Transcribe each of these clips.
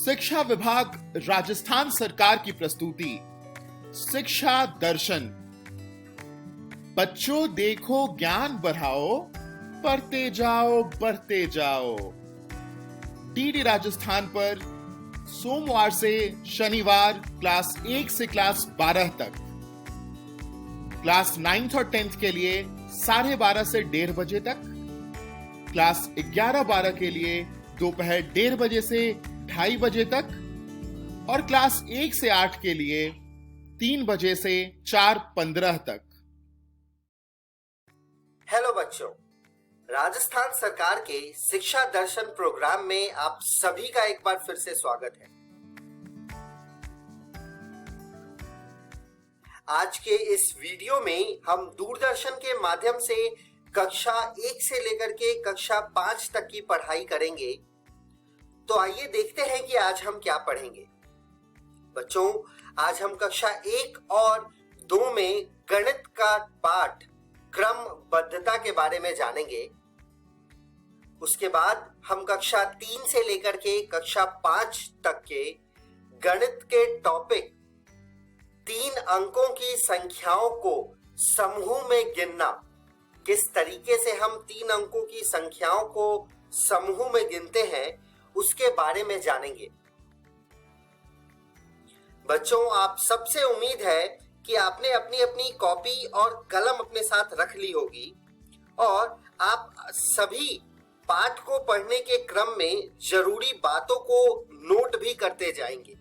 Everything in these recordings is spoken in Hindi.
शिक्षा विभाग राजस्थान सरकार की प्रस्तुति शिक्षा दर्शन। बच्चों देखो ज्ञान बढ़ाओ, पढ़ते जाओ बढ़ते जाओ। डीडी राजस्थान पर सोमवार से शनिवार क्लास 1 से क्लास 12 तक, क्लास 9th और 10th के लिए 12:30 से 1:30 बजे तक, क्लास 11-12 के लिए दोपहर 1:30 बजे से 2:30 बजे तक और क्लास 1 से 8 के लिए 3 बजे से 4:15 तक। हेलो बच्चों, राजस्थान सरकार के शिक्षा दर्शन प्रोग्राम में आप सभी का एक बार फिर से स्वागत है। आज के इस वीडियो में हम दूरदर्शन के माध्यम से कक्षा 1 से लेकर के कक्षा 5 तक की पढ़ाई करेंगे। तो आइए देखते हैं कि आज हम क्या पढ़ेंगे। बच्चों, आज हम कक्षा 1 और 2 में गणित का पाठ क्रमबद्धता के बारे में जानेंगे। उसके बाद हम कक्षा 3 से लेकर के कक्षा 5 तक के गणित के टॉपिक 3 अंकों की संख्याओं को समूह में गिनना, किस तरीके से हम 3 अंकों की संख्याओं को समूह में गिनते हैं, उसके बारे में जानेंगे। बच्चों, आप सबसे उम्मीद है कि आपने अपनी अपनी कॉपी और कलम अपने साथ रख ली होगी और आप सभी पाठ को पढ़ने के क्रम में जरूरी बातों को नोट भी करते जाएंगे।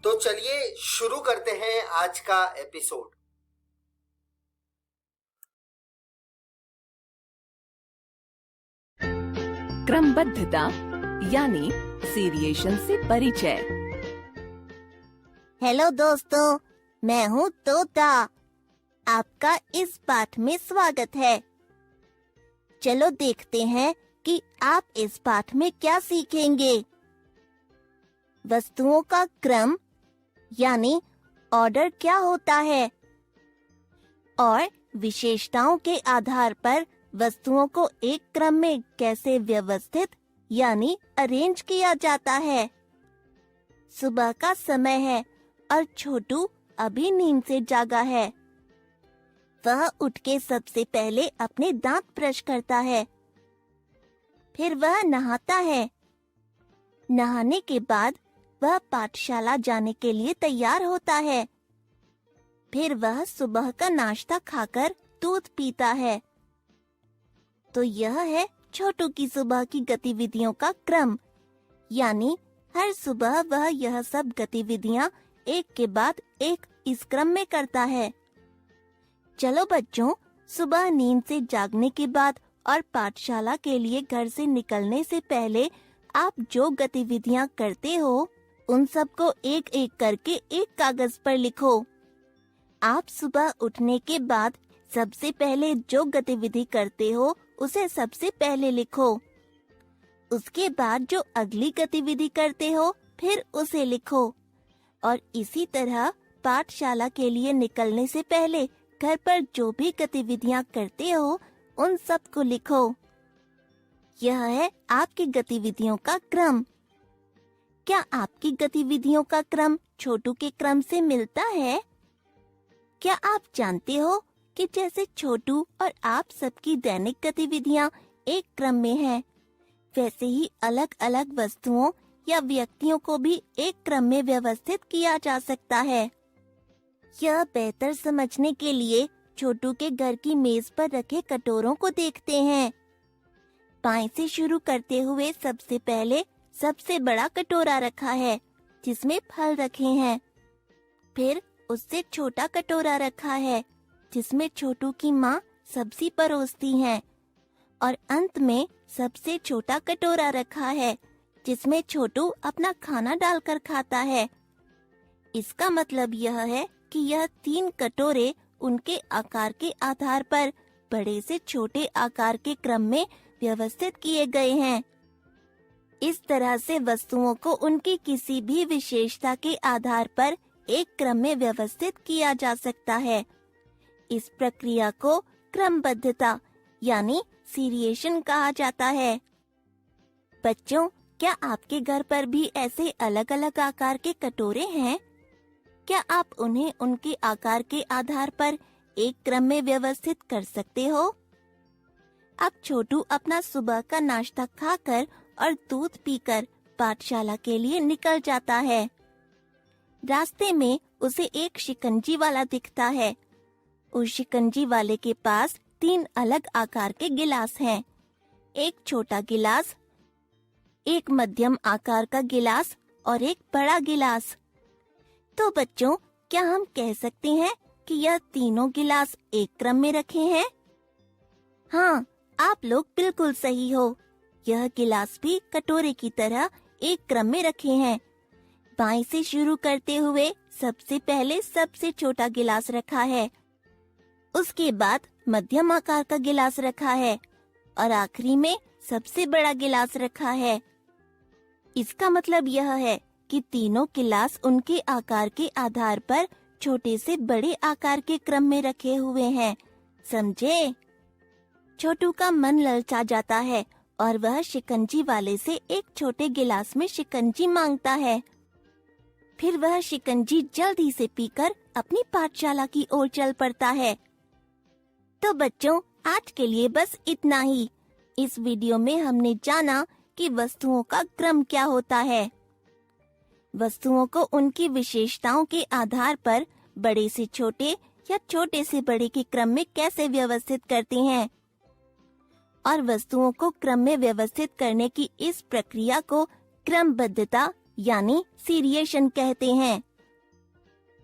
तो चलिए शुरू करते हैं आज का एपिसोड। क्रमबद्धता यानी सीरिएशन से परिचय। हेलो दोस्तों, मैं हूँ तोता। आपका इस पाठ में स्वागत है। चलो देखते हैं कि आप इस पाठ में क्या सीखेंगे। वस्तुओं का क्रम यानी ऑर्डर क्या होता है और विशेषताओं के आधार पर वस्तुओं को एक क्रम में कैसे व्यवस्थित यानी अरेंज किया जाता है। सुबह का समय है और छोटू अभी नींद से जागा है। वह उठ के सबसे पहले अपने दांत ब्रश करता है, फिर वह नहाता है। नहाने के बाद वह पाठशाला जाने के लिए तैयार होता है। फिर वह सुबह का नाश्ता खाकर दूध पीता है। तो यह है छोटू की सुबह की गतिविधियों का क्रम, यानी हर सुबह वह यह सब गतिविधियां एक के बाद एक इस क्रम में करता है। चलो बच्चों, सुबह नींद से जागने के बाद और पाठशाला के लिए घर से निकलने से पहले आप जो गतिविधियां करते हो, उन सबको एक एक करके एक कागज पर लिखो। आप सुबह उठने के बाद सबसे पहले जो गतिविधि करते हो, उसे सबसे पहले लिखो। उसके बाद जो अगली गतिविधि करते हो, फिर उसे लिखो। और इसी तरह पाठशाला के लिए निकलने से पहले घर पर जो भी गतिविधियां करते हो, उन सब को लिखो। यह है आपकी गतिविधियों का क्रम। क्या आपकी गतिविधियों का क्रम छोटू के क्रम से मिलता है? क्या आप जानते हो कि जैसे छोटू और आप सबकी दैनिक गतिविधियां एक क्रम में हैं, वैसे ही अलग अलग वस्तुओं या व्यक्तियों को भी एक क्रम में व्यवस्थित किया जा सकता है। यह बेहतर समझने के लिए छोटू के घर की मेज पर रखे कटोरों को देखते हैं। बाएं से शुरू करते हुए सबसे पहले सबसे बड़ा कटोरा रखा है, जिसमें फल रखे हैं। फिर उससे छोटा कटोरा रखा है, जिसमें छोटू की माँ सब्जी परोसती हैं। और अंत में सबसे छोटा कटोरा रखा है, जिसमें छोटू अपना खाना डालकर खाता है। इसका मतलब यह है कि यह 3 कटोरे उनके आकार के आधार पर बड़े से छोटे आकार के क्रम में व्यवस्थित किए गए हैं। इस तरह से वस्तुओं को उनकी किसी भी विशेषता के आधार पर एक क्रम में व्यवस्थित किया जा सकता है। इस प्रक्रिया को क्रमबद्धता यानी सीरिएशन कहा जाता है। बच्चों, क्या आपके घर पर भी ऐसे अलग अलग आकार के कटोरे हैं? क्या आप उन्हें उनके आकार के आधार पर एक क्रम में व्यवस्थित कर सकते हो? अब छोटू अपना सुबह का नाश्ता खाकर और दूध पीकर पाठशाला के लिए निकल जाता है। रास्ते में उसे एक शिकंजी वाला दिखता है। उस शिकंजी वाले के पास 3 अलग आकार के गिलास हैं। एक छोटा गिलास, एक मध्यम आकार का गिलास और एक बड़ा गिलास। तो बच्चों, क्या हम कह सकते हैं कि यह तीनों गिलास एक क्रम में रखे हैं? हाँ, आप लोग बिल्कुल सही हो। यह गिलास भी कटोरे की तरह एक क्रम में रखे हैं। बाएं से शुरू करते हुए सबसे पहले सबसे छोटा गिलास रखा है, उसके बाद मध्यम आकार का गिलास रखा है और आखिरी में सबसे बड़ा गिलास रखा है। इसका मतलब यह है कि तीनों गिलास उनके आकार के आधार पर छोटे से बड़े आकार के क्रम में रखे हुए हैं। समझे? छोटू का मन ललचा जाता है और वह शिकंजी वाले से एक छोटे गिलास में शिकंजी मांगता है। फिर वह शिकंजी जल्दी से पीकर अपनी पाठशाला की ओर चल पड़ता है। तो बच्चों, आज के लिए बस इतना ही। इस वीडियो में हमने जाना कि वस्तुओं का क्रम क्या होता है। वस्तुओं को उनकी विशेषताओं के आधार पर बड़े से छोटे या छोटे से बड़े के क्रम में कैसे व्यवस्थित करते हैं, और वस्तुओं को क्रम में व्यवस्थित करने की इस प्रक्रिया को क्रमबद्धता यानी सीरिएशन कहते हैं।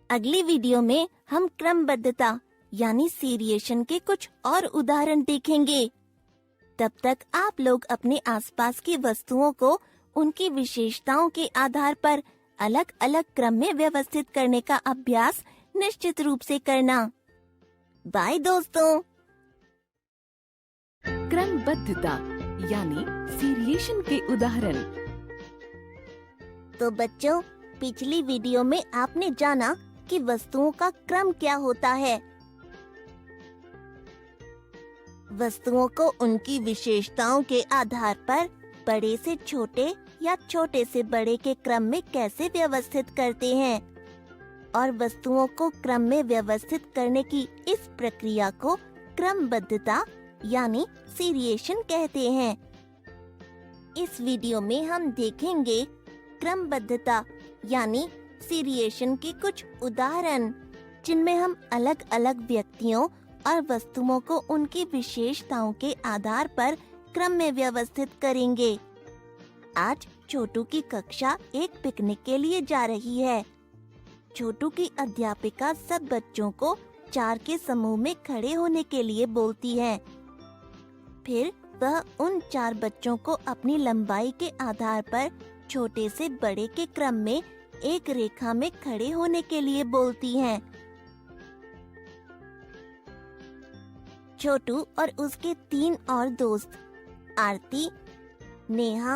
अगली वीडियो में हम क्रमबद्धता यानी सीरिएशन के कुछ और उदाहरण देखेंगे। तब तक आप लोग अपने आसपास की वस्तुओं को उनकी विशेषताओं के आधार पर अलग अलग क्रम में व्यवस्थित करने का अभ्यास निश्चित रूप से करना। बाय दोस्तों। क्रमबद्धता यानी सीरिएशन के उदाहरण। तो बच्चों, पिछली वीडियो में आपने जाना कि वस्तुओं का क्रम क्या होता है। वस्तुओं को उनकी विशेषताओं के आधार पर बड़े से छोटे या छोटे से बड़े के क्रम में कैसे व्यवस्थित करते हैं, और वस्तुओं को क्रम में व्यवस्थित करने की इस प्रक्रिया को क्रमबद्धता यानी सीरिएशन कहते हैं। इस वीडियो में हम देखेंगे क्रमबद्धता यानी सीरिएशन के कुछ उदाहरण, जिनमें हम अलग अलग व्यक्तियों और वस्तुओं को उनकी विशेषताओं के आधार पर क्रम में व्यवस्थित करेंगे। आज छोटू की कक्षा एक पिकनिक के लिए जा रही है। छोटू की अध्यापिका सब बच्चों को 4 के समूह में खड़े होने के लिए बोलती है। फिर वह उन 4 बच्चों को अपनी लंबाई के आधार पर छोटे से बड़े के क्रम में एक रेखा में खड़े होने के लिए बोलती हैं। छोटू और उसके 3 और दोस्त आरती, नेहा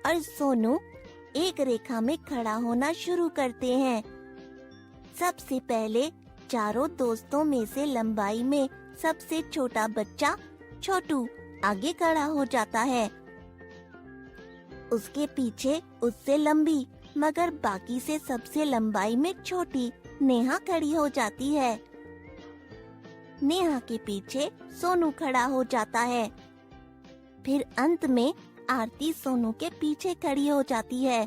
और सोनू एक रेखा में खड़ा होना शुरू करते हैं। सबसे पहले चारों दोस्तों में से लंबाई में सबसे छोटा बच्चा छोटू आगे खड़ा हो जाता है। उसके पीछे उससे लंबी मगर बाकी से सबसे लंबाई में छोटी नेहा खड़ी हो जाती है। नेहा के पीछे सोनू खड़ा हो जाता है। फिर अंत में आरती सोनू के पीछे खड़ी हो जाती है,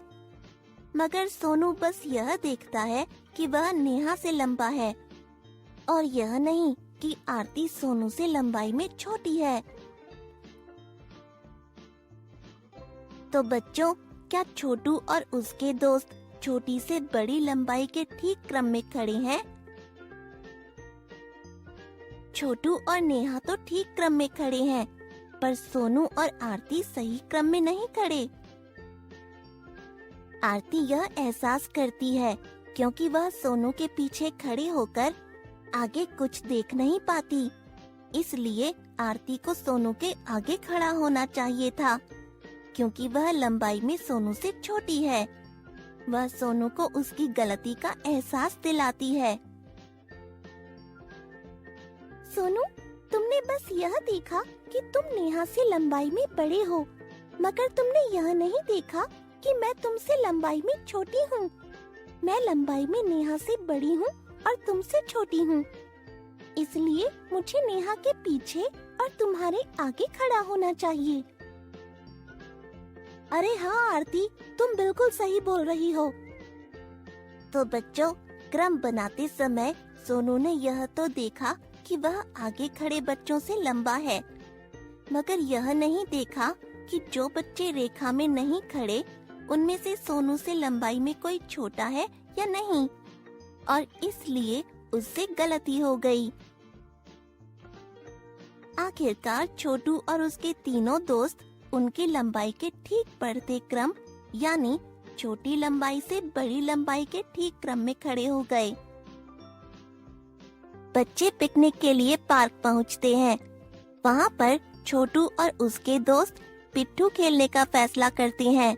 मगर सोनू बस यह देखता है कि वह नेहा से लंबा है और यह नहीं कि आरती सोनू से लंबाई में छोटी है। तो बच्चों, क्या छोटू और उसके दोस्त छोटी से बड़ी लंबाई के ठीक क्रम में खड़े हैं? छोटू और नेहा तो ठीक क्रम में खड़े हैं, पर सोनू और आरती सही क्रम में नहीं खड़े। आरती यह एहसास करती है क्योंकि वह सोनू के पीछे खड़े होकर आगे कुछ देख नहीं पाती, इसलिए आरती को सोनू के आगे खड़ा होना चाहिए था, क्योंकि वह लंबाई में सोनू से छोटी है। वह सोनू को उसकी गलती का एहसास दिलाती है। सोनू, तुमने बस यह देखा कि तुम नेहा से लंबाई में बड़े हो, मगर तुमने यह नहीं देखा कि मैं तुमसे लंबाई में छोटी हूँ। मैं लंबाई में नेहा से बड़ी हूँ और तुमसे छोटी हूँ। इसलिए मुझे नेहा के पीछे और तुम्हारे आगे खड़ा होना चाहिए। अरे हाँ आरती, तुम बिल्कुल सही बोल रही हो। तो बच्चों, क्रम बनाते समय सोनू ने यह तो देखा कि वह आगे खड़े बच्चों से लंबा है, मगर यह नहीं देखा कि जो बच्चे रेखा में नहीं खड़े उनमें से सोनू से लंबाई में कोई छोटा है या नहीं, और इसलिए उससे गलती हो गई। आखिरकार छोटू और उसके तीनों दोस्त उनकी लंबाई के ठीक बढ़ते क्रम यानी छोटी लंबाई से बड़ी लंबाई के ठीक क्रम में खड़े हो गए। बच्चे पिकनिक के लिए पार्क पहुंचते हैं। वहां पर छोटू और उसके दोस्त पिट्ठू खेलने का फैसला करते हैं।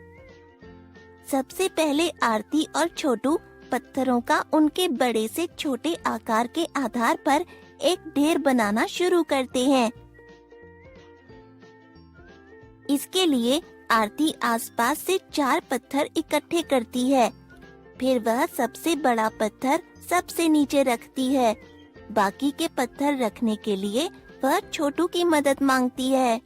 सबसे पहले आरती और छोटू पत्थरों का उनके बड़े से छोटे आकार के आधार पर एक ढेर बनाना शुरू करते हैं। इसके लिए आरती आसपास से 4 पत्थर इकट्ठे करती है। फिर वह सबसे बड़ा पत्थर सबसे नीचे रखती है। बाकी के पत्थर रखने के लिए वह छोटू की मदद मांगती है।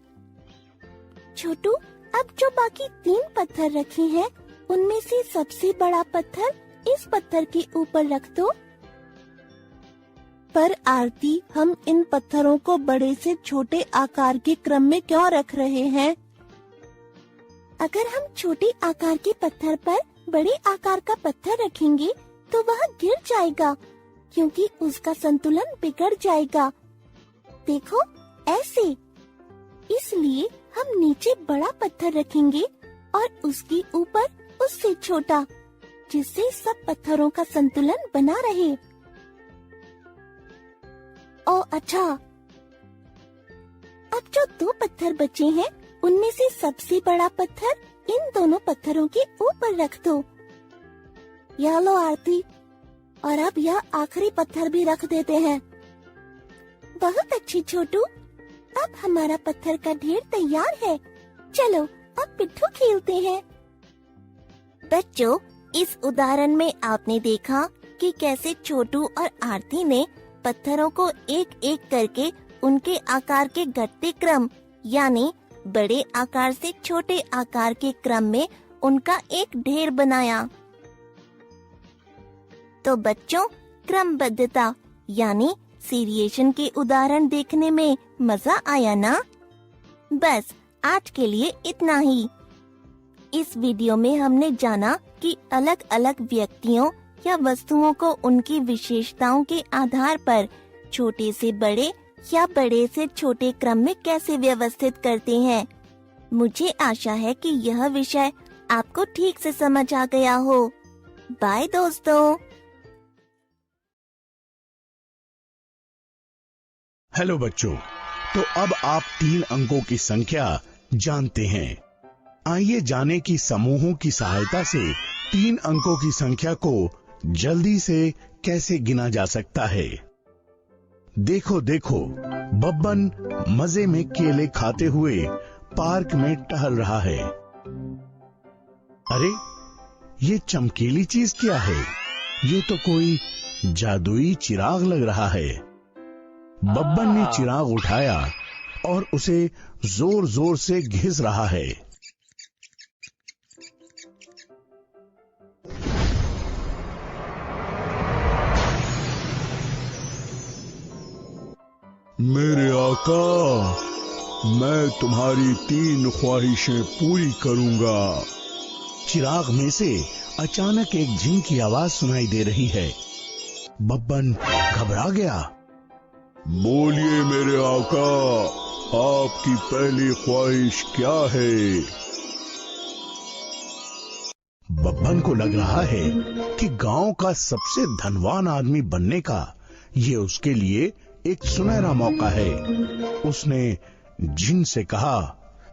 छोटू, अब जो बाकी 3 पत्थर रखे हैं उनमें से सबसे बड़ा पत्थर इस पत्थर के ऊपर रख दो। पर आरती, हम इन पत्थरों को बड़े से छोटे आकार के क्रम में क्यों रख रहे हैं? अगर हम छोटे आकार के पत्थर पर बड़े आकार का पत्थर रखेंगे तो वह गिर जाएगा, क्योंकि उसका संतुलन बिगड़ जाएगा। देखो, ऐसे। इसलिए हम नीचे बड़ा पत्थर रखेंगे और उसके ऊपर उससे छोटा, जिससे सब पत्थरों का संतुलन बना रहे। ओ अच्छा, अब जो 2 पत्थर बचे हैं उनमें से सबसे बड़ा पत्थर इन दोनों पत्थरों के ऊपर रख दो। यह लो आरती, और अब यह आखिरी पत्थर भी रख देते हैं। बहुत अच्छी छोटू, अब हमारा पत्थर का ढेर तैयार है। चलो अब पिट्ठू खेलते हैं। बच्चों, इस उदाहरण में आपने देखा कि कैसे छोटू और आरती ने पत्थरों को एक एक करके उनके आकार के घटते क्रम यानी बड़े आकार से छोटे आकार के क्रम में उनका एक ढेर बनाया। तो बच्चों, क्रमबद्धता यानी सीरिएशन के उदाहरण देखने में मजा आया ना? बस आज के लिए इतना ही। इस वीडियो में हमने जाना कि अलग अलग व्यक्तियों या वस्तुओं को उनकी विशेषताओं के आधार पर छोटे से बड़े या बड़े से छोटे क्रम में कैसे व्यवस्थित करते हैं। मुझे आशा है कि यह विषय आपको ठीक से समझ आ गया हो। बाय दोस्तों। हेलो बच्चों, तो अब आप 3 अंकों की संख्या जानते हैं। आइए जाने कि समूहों की सहायता से 3 अंकों की संख्या को जल्दी से कैसे गिना जा सकता है। देखो देखो, बब्बन मजे में केले खाते हुए पार्क में टहल रहा है। अरे, ये चमकीली चीज क्या है? ये तो कोई जादुई चिराग लग रहा है। बब्बन ने चिराग उठाया और उसे जोर जोर से घिस रहा है। मेरे आका, मैं तुम्हारी 3 ख्वाहिशें पूरी करूंगा। चिराग में से अचानक एक झिंग की आवाज सुनाई दे रही है। बब्बन घबरा गया। बोलिए मेरे आका, आपकी पहली ख्वाहिश क्या है? बब्बन को लग रहा है कि गांव का सबसे धनवान आदमी बनने का ये उसके लिए एक सुनहरा मौका है। उसने झिंग से कहा,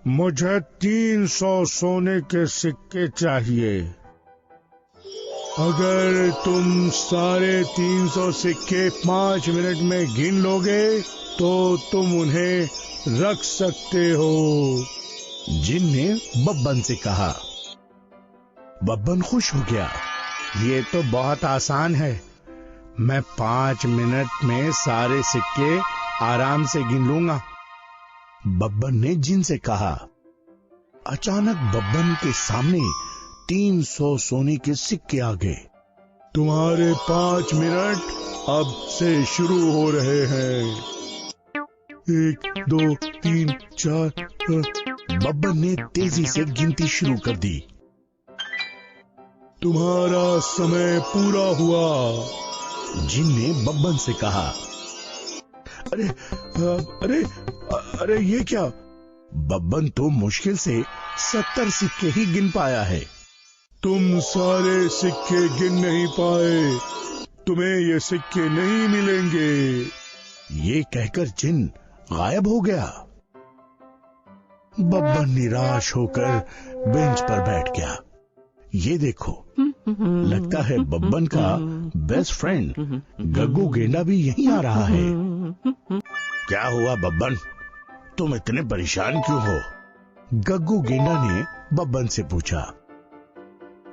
मुझे 300 सोने के सिक्के चाहिए। अगर तुम सारे 300 सिक्के 5 मिनट में गिन लोगे तो तुम उन्हें रख सकते हो। जिन ने बब्बन से कहा। बब्बन खुश हो गया। ये तो बहुत आसान है, मैं 5 मिनट में सारे सिक्के आराम से गिन लूंगा। बब्बन ने जिन से कहा। अचानक बब्बन के सामने 300 सोने के सिक्के आ गए। तुम्हारे 5 मिनट अब से शुरू हो रहे हैं। 1 2 3 4। बब्बन ने तेजी से गिनती शुरू कर दी। तुम्हारा समय पूरा हुआ। जिन ने बब्बन से कहा। अरे अरे अरे ये क्या? बब्बन तो मुश्किल से 70 सिक्के ही गिन पाया है। तुम सारे सिक्के गिन नहीं पाए, तुम्हें ये सिक्के नहीं मिलेंगे। ये कहकर जिन गायब हो गया। बब्बन निराश होकर बेंच पर बैठ गया। ये देखो, लगता है बब्बन का बेस्ट फ्रेंड गग्गू गेंडा भी यहीं आ रहा है। क्या हुआ बब्बन, तुम इतने परेशान क्यों हो? गग्गू गेंडा ने बब्बन से पूछा।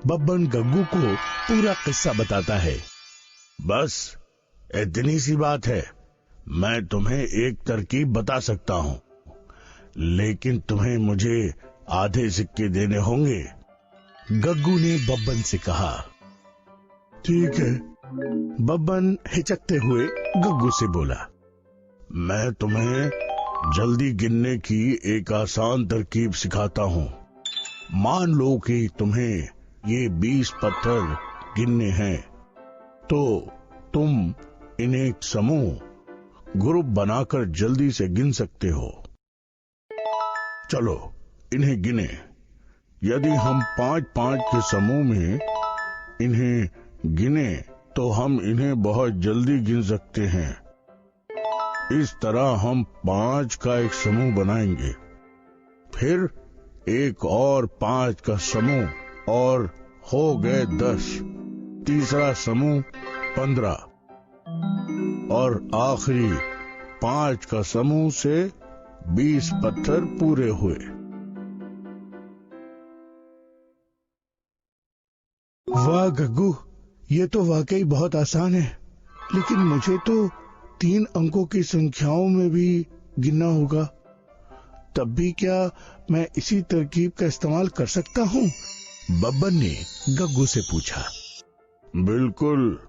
बब्बन गग्गू को पूरा किस्सा बताता है। बस इतनी सी बात है, मैं तुम्हें एक तरकीब बता सकता हूं, लेकिन तुम्हें मुझे आधे सिक्के देने होंगे। गग्गू ने बब्बन से कहा। ठीक है। बब्बन हिचकते हुए गग्गू से बोला। मैं तुम्हें जल्दी गिनने की एक आसान तरकीब सिखाता हूं। मान लो कि तुम्हें ये 20 पत्थर गिनने हैं, तो तुम इन्हें समूह ग्रुप बनाकर जल्दी से गिन सकते हो। चलो इन्हें गिने। यदि हम 5-5 के समूह में इन्हें गिने तो हम इन्हें बहुत जल्दी गिन सकते हैं। इस तरह हम 5 का एक समूह बनाएंगे, फिर एक और 5 का समूह और हो गए 10, तीसरा समूह 15 और आखिरी 5 का समूह से 20 पत्थर पूरे हुए। वाह गग्गू, ये तो वाकई बहुत आसान है, लेकिन मुझे तो 3 अंकों की संख्याओं में भी गिनना होगा। तब भी क्या मैं इसी तरकीब का इस्तेमाल कर सकता हूँ? बब्बन ने गग्गू से पूछा। बिल्कुल,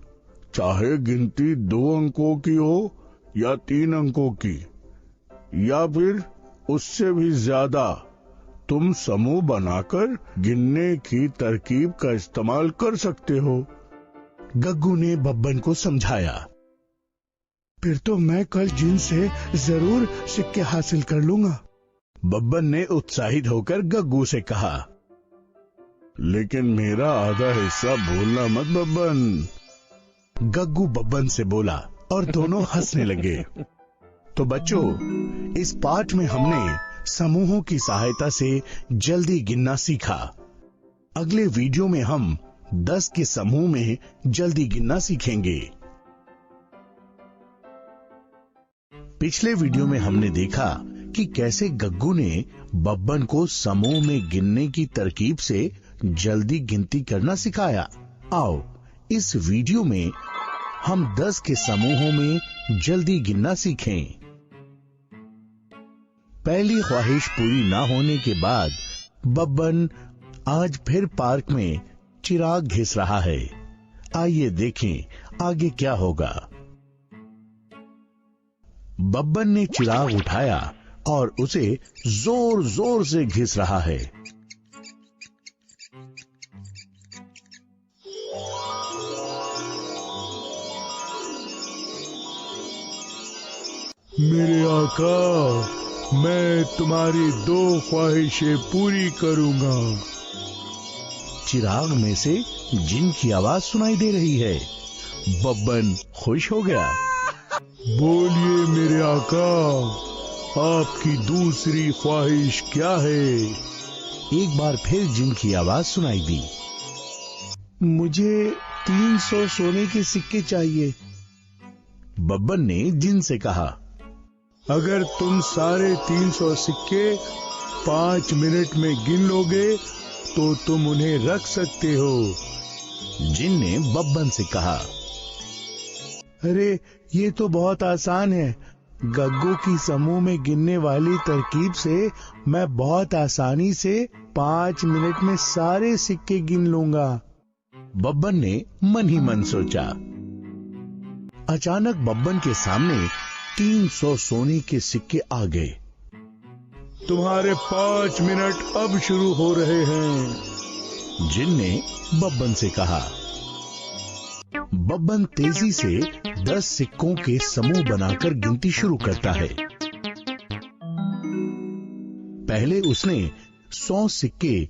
चाहे गिनती 2 अंकों की हो या 3 अंकों की या फिर उससे भी ज्यादा, तुम समूह बनाकर गिनने की तरकीब का इस्तेमाल कर सकते हो। गग्गू ने बब्बन को समझाया। फिर तो मैं कल जिन से जरूर सिक्के हासिल कर लूंगा। बब्बन ने उत्साहित होकर गग्गू से कहा। लेकिन मेरा आधा हिस्सा भूलना मत बब्बन। गग्गू बब्बन से बोला और दोनों हंसने लगे। तो बच्चों, इस पाठ में हमने समूहों की सहायता से जल्दी गिनना सीखा। अगले वीडियो में हम 10 के समूह में जल्दी गिनना सीखेंगे। पिछले वीडियो में हमने देखा कि कैसे गग्गू ने बब्बन को समूह में गिनने की तरकीब से जल्दी गिनती करना सिखाया। आओ इस वीडियो में हम 10 के समूहों में जल्दी गिनना सीखें। पहली ख्वाहिश पूरी ना होने के बाद बब्बन आज फिर पार्क में चिराग घिस रहा है। आइए देखें आगे क्या होगा। बब्बन ने चिराग उठाया और उसे जोर जोर से घिस रहा है। मेरे आका, मैं तुम्हारी 2 ख्वाहिशें पूरी करूंगा। चिराग में से जिन की आवाज सुनाई दे रही है। बब्बन खुश हो गया। बोलिए मेरे आका, आपकी दूसरी ख्वाहिश क्या है? एक बार फिर जिन की आवाज सुनाई दी। मुझे 300 सोने के सिक्के चाहिए। बब्बन ने जिन से कहा। अगर तुम सारे 300 सिक्के 5 मिनट में गिन लोगे तो तुम उन्हें रख सकते हो। जिन ने बब्बन से कहा, अरे ये तो बहुत आसान है। गग्गू की समूह में गिनने वाली तरकीब से मैं बहुत आसानी से 5 मिनट में सारे सिक्के गिन लूंगा। बब्बन ने मन ही मन सोचा। अचानक बब्बन के सामने 300 सोने के सिक्के आ गए। तुम्हारे 5 मिनट अब शुरू हो रहे हैं, जिन ने बब्बन से कहा। बब्बन तेजी से 10 सिक्कों के समूह बनाकर गिनती शुरू करता है। पहले उसने 100 सिक्के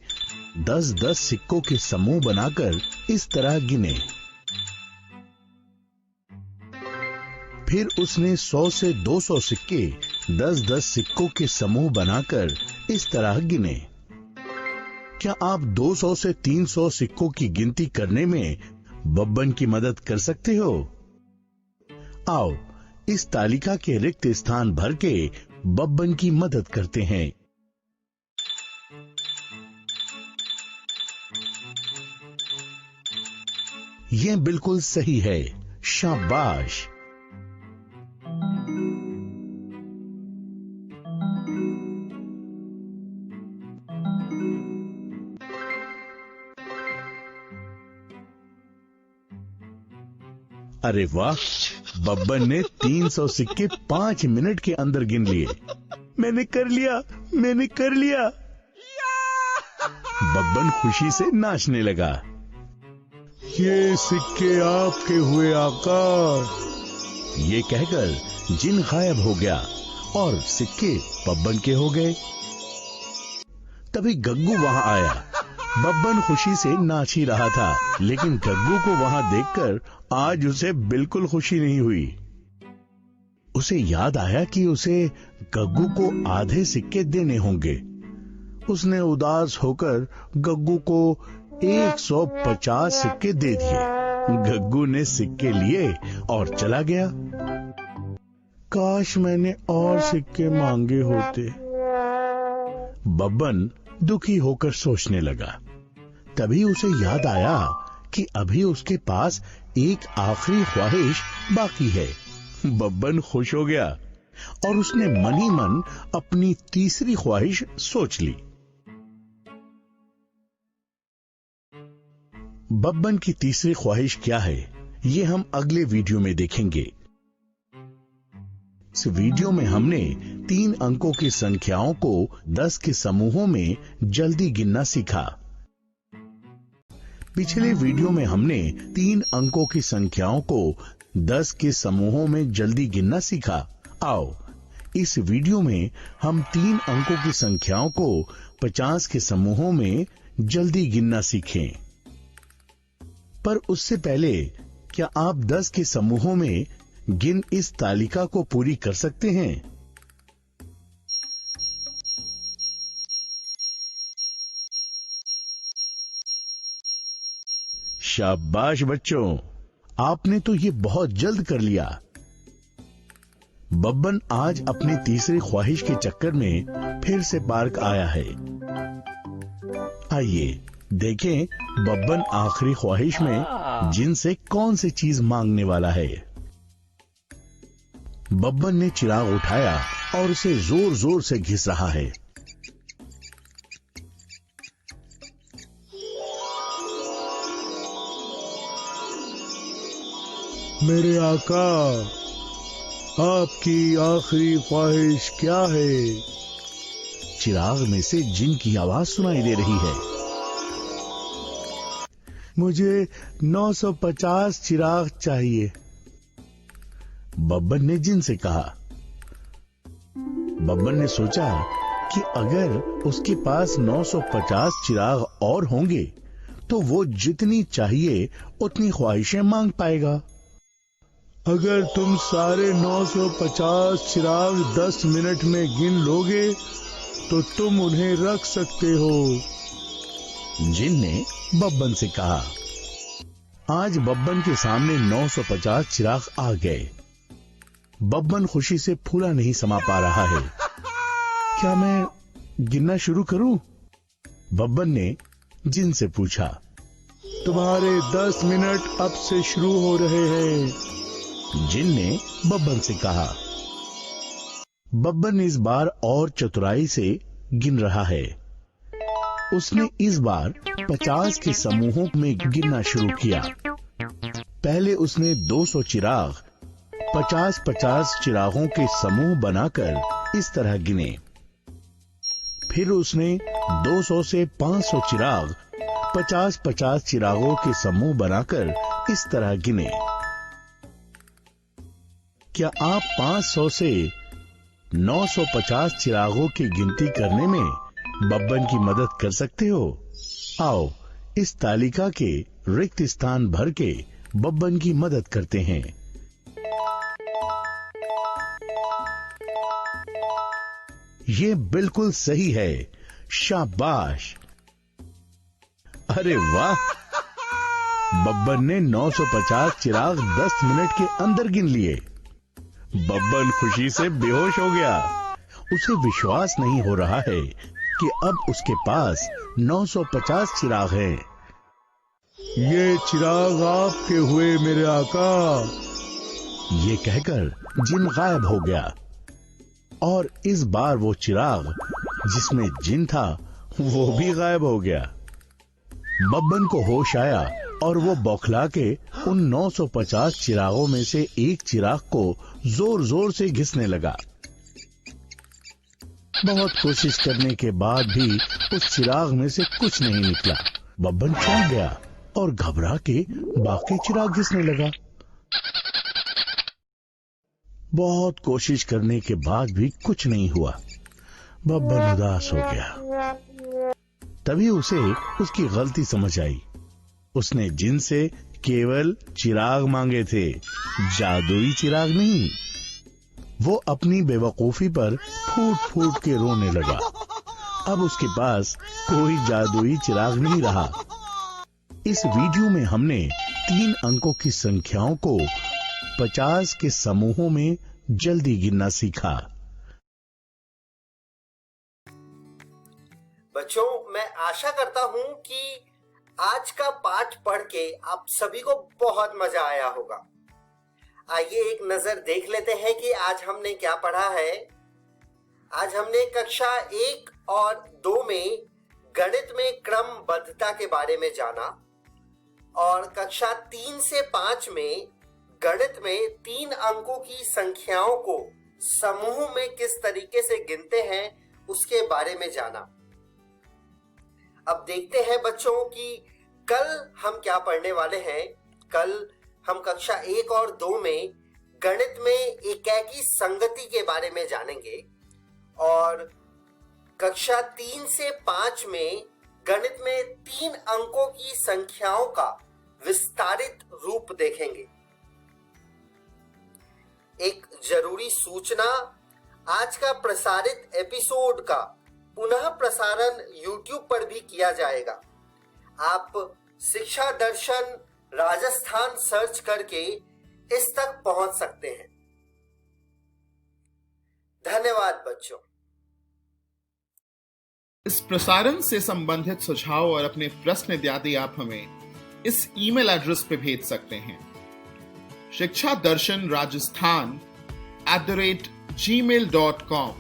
10-10 सिक्कों के समूह बनाकर इस तरह गिने। फिर उसने 100 से 200 सिक्के 10-10 सिक्कों के समूह बनाकर इस तरह गिने। क्या आप 200 से 300 सिक्कों की गिनती करने में बब्बन की मदद कर सकते हो? आओ इस तालिका के रिक्त स्थान भर के बब्बन की मदद करते हैं। यह बिल्कुल सही है, शाबाश। अरे वाह, बब्बन ने 300 सिक्के 5 मिनट के अंदर गिन लिए। मैंने कर लिया, मैंने कर लिया। बब्बन खुशी से नाचने लगा। ये सिक्के आपके हुए आका। ये कहकर जिन गायब हो गया और सिक्के बब्बन के हो गए। तभी गग्गू वहां आया। बब्बन खुशी से नाच ही रहा था, लेकिन गग्गू को वहां देखकर आज उसे बिल्कुल खुशी नहीं हुई। उसे याद आया कि उसे गग्गू को आधे सिक्के देने होंगे। उसने उदास होकर गग्गू को 150 सिक्के दे दिए। गग्गू ने सिक्के लिए और चला गया। काश मैंने और सिक्के मांगे होते। बब्बन दुखी होकर सोचने लगा। तभी उसे याद आया कि अभी उसके पास एक आखिरी ख्वाहिश बाकी है। बब्बन खुश हो गया और उसने मन ही मन अपनी तीसरी ख्वाहिश सोच ली। बब्बन की तीसरी ख्वाहिश क्या है, ये हम अगले वीडियो में देखेंगे। इस वीडियो में हमने 3 अंकों की संख्याओं को 10 के समूहों में जल्दी गिनना सीखा। पिछले वीडियो में हमने 3 अंकों की संख्याओं को 10 के समूहों में जल्दी गिनना सीखा। आओ इस वीडियो में हम 3 अंकों की संख्याओं को 50 के समूहों में जल्दी गिनना सीखें। पर उससे पहले क्या आप 10 के समूहों में गिन इस तालिका को पूरी कर सकते हैं? शाबाश बच्चों, आपने तो ये बहुत जल्द कर लिया। बब्बन आज अपनी तीसरी ख्वाहिश के चक्कर में फिर से पार्क आया है। आइए देखें बब्बन आखिरी ख्वाहिश में जिन से कौन सी चीज मांगने वाला है। बब्बन ने चिराग उठाया और उसे जोर जोर से घिस रहा है। मेरे आका, आपकी आखिरी ख्वाहिश क्या है? चिराग में से जिन की आवाज सुनाई दे रही है। मुझे 950 चिराग चाहिए। बब्बन ने जिन से कहा। बब्बन ने सोचा कि अगर उसके पास 950 चिराग और होंगे तो वो जितनी चाहिए उतनी ख्वाहिशें मांग पाएगा। अगर तुम सारे 950 चिराग 10 मिनट में गिन लोगे तो तुम उन्हें रख सकते हो। जिन ने बब्बन से कहा। आज बब्बन के सामने 950 चिराग आ गए। बब्बन खुशी से फूला नहीं समा पा रहा है। क्या मैं गिनना शुरू करूं? बब्बन ने जिन से पूछा। तुम्हारे 10 मिनट अब से शुरू हो रहे हैं, जिन ने बब्बन से कहा। बब्बन इस बार और चतुराई से गिन रहा है। उसने इस बार 50 के समूहों में गिनना शुरू किया। पहले उसने 200 चिराग 50-50 चिरागों के समूह बनाकर इस तरह गिने। फिर उसने 200 से 500 चिराग 50-50 चिरागों के समूह बनाकर इस तरह गिने। क्या आप 500 से 950 चिरागों की गिनती करने में बब्बन की मदद कर सकते हो? आओ इस तालिका के रिक्त स्थान भर के बब्बन की मदद करते हैं। ये बिल्कुल सही है, शाबाश। अरे वाह, बब्बन ने 950 चिराग 10 मिनट के अंदर गिन लिए। बब्बन खुशी से बेहोश हो गया। उसे विश्वास नहीं हो रहा है कि अब उसके पास 950 चिराग हैं। ये चिराग आपके हुए मेरे आका। ये कहकर जिन गायब हो गया और इस बार वो चिराग जिसमें जिन था वो भी गायब हो गया। बब्बन को होश आया और वो बौखला के उन 950 चिरागों में से एक चिराग को जोर जोर से घिसने लगा। बहुत कोशिश करने के बाद भी उस चिराग में से कुछ नहीं निकला। बब्बन चौंक गया और घबरा के बाकी चिराग घिसने लगा। बहुत कोशिश करने के बाद भी कुछ नहीं हुआ। बब्बन उदास हो गया। तभी उसे उसकी गलती समझ आई। उसने जिन से केवल चिराग मांगे थे, जादुई चिराग नहीं। वो अपनी बेवकूफी पर फूट फूट के रोने लगा। अब उसके पास कोई जादुई चिराग नहीं रहा। इस वीडियो में हमने 3 अंकों की संख्याओं को 50 के समूहों में जल्दी गिनना सीखा। बच्चों, मैं आशा करता हूं कि आज का पाठ पढ़ के आप सभी को बहुत मजा आया होगा। आइए एक नजर देख लेते हैं कि आज हमने क्या पढ़ा है। आज हमने कक्षा 1 और 2 में गणित में क्रमबद्धता के बारे में जाना और कक्षा 3 से 5 में गणित में 3 अंकों की संख्याओं को समूह में किस तरीके से गिनते हैं उसके बारे में जाना। अब देखते हैं बच्चों कि कल हम क्या पढ़ने वाले हैं। कल हम कक्षा 1 और 2 में गणित में एकाकी संगति के बारे में जानेंगे और कक्षा 3 से 5 में गणित में 3 अंकों की संख्याओं का विस्तारित रूप देखेंगे। एक जरूरी सूचना, आज का प्रसारित एपिसोड का पुनः प्रसारण YouTube पर भी किया जाएगा। आप शिक्षा दर्शन राजस्थान सर्च करके इस तक पहुंच सकते हैं। धन्यवाद बच्चों। इस प्रसारण से संबंधित सुझाव और अपने प्रश्न इत्यादि आप हमें इस ईमेल एड्रेस पे भेज सकते हैं, शिक्षा दर्शन राजस्थान @gmail.com।